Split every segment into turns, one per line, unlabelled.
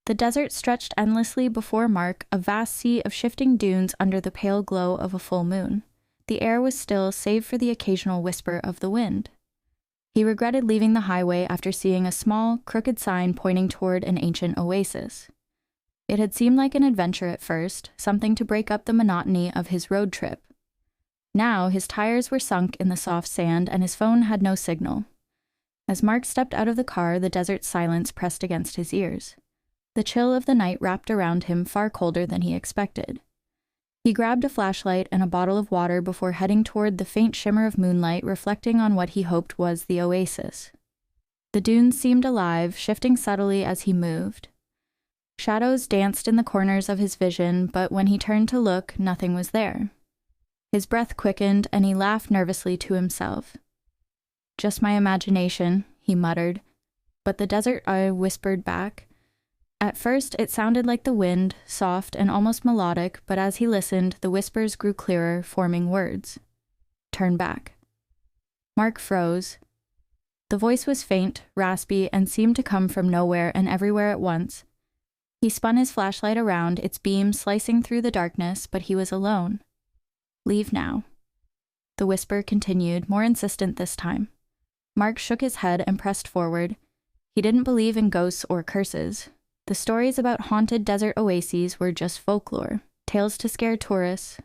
The desert stretched endlessly before Mark, a vast sea of shifting dunes under the pale glow of a full moon. The air was still, save for the occasional whisper of the wind. He regretted leaving the highway after seeing a small, crooked sign pointing toward an ancient oasis. It had seemed like an adventure at first, something to break up the monotony of his road trip. Now, his tires were sunk in the soft sand and his phone had no signal. As Mark stepped out of the car, the desert silence pressed against his ears. The chill of the night wrapped around him, far colder than he expected. He grabbed a flashlight and a bottle of water before heading toward the faint shimmer of moonlight reflecting on what he hoped was the oasis. The dunes seemed alive, shifting subtly as he moved. Shadows danced in the corners of his vision, but when he turned to look, nothing was there. His breath quickened, and he laughed nervously to himself. "Just my imagination," he muttered, but the desert eye whispered back. At first, it sounded like the wind, soft and almost melodic, but as he listened, the whispers grew clearer, forming words. "Turn back." Mark froze. The voice was faint, raspy, and seemed to come from nowhere and everywhere at once. He spun his flashlight around, its beam slicing through the darkness, but he was alone. "Leave now." The whisper continued, more insistent this time. Mark shook his head and pressed forward. He didn't believe in ghosts or curses. The stories about haunted desert oases were just folklore, tales to scare tourists.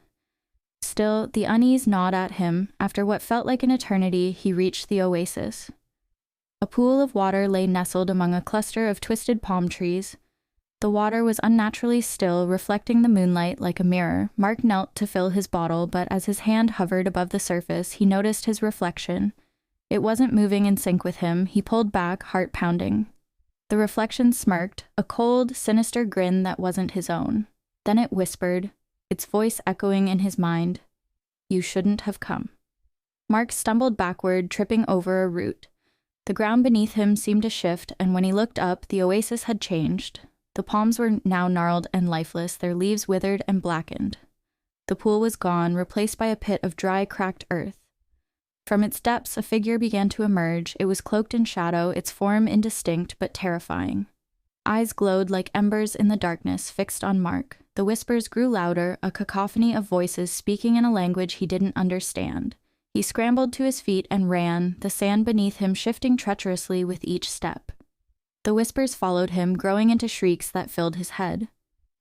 Still, the unease gnawed at him. After what felt like an eternity, he reached the oasis. A pool of water lay nestled among a cluster of twisted palm trees. The water was unnaturally still, reflecting the moonlight like a mirror. Mark knelt to fill his bottle, but as his hand hovered above the surface, he noticed his reflection. It wasn't moving in sync with him. He pulled back, heart pounding. The reflection smirked, a cold, sinister grin that wasn't his own. Then it whispered, its voice echoing in his mind, "You shouldn't have come." Mark stumbled backward, tripping over a root. The ground beneath him seemed to shift, and when he looked up, the oasis had changed. The palms were now gnarled and lifeless, their leaves withered and blackened. The pool was gone, replaced by a pit of dry, cracked earth. From its depths, a figure began to emerge. It was cloaked in shadow, its form indistinct but terrifying. Eyes glowed like embers in the darkness, fixed on Mark. The whispers grew louder, a cacophony of voices speaking in a language he didn't understand. He scrambled to his feet and ran, the sand beneath him shifting treacherously with each step. The whispers followed him, growing into shrieks that filled his head.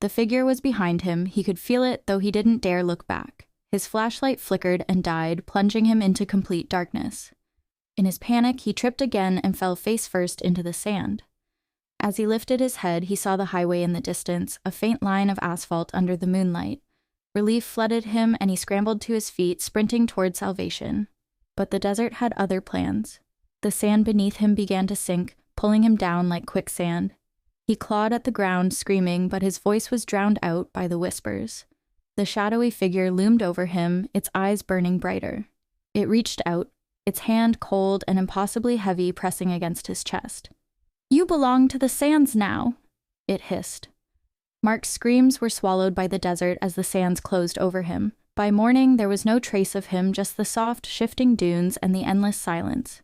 The figure was behind him. He could feel it, though he didn't dare look back. His flashlight flickered and died, plunging him into complete darkness. In his panic, he tripped again and fell face first into the sand. As he lifted his head, he saw the highway in the distance, a faint line of asphalt under the moonlight. Relief flooded him, and he scrambled to his feet, sprinting toward salvation. But the desert had other plans. The sand beneath him began to sink, pulling him down like quicksand. He clawed at the ground, screaming, but his voice was drowned out by the whispers. The shadowy figure loomed over him, its eyes burning brighter. It reached out, its hand cold and impossibly heavy pressing against his chest. "You belong to the sands now," it hissed. Mark's screams were swallowed by the desert as the sands closed over him. By morning, there was no trace of him, just the soft, shifting dunes and the endless silence.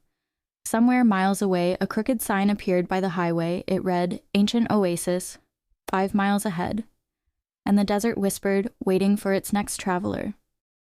Somewhere miles away, a crooked sign appeared by the highway. It read, "Ancient Oasis, 5 miles ahead." And the desert whispered, waiting for its next traveler.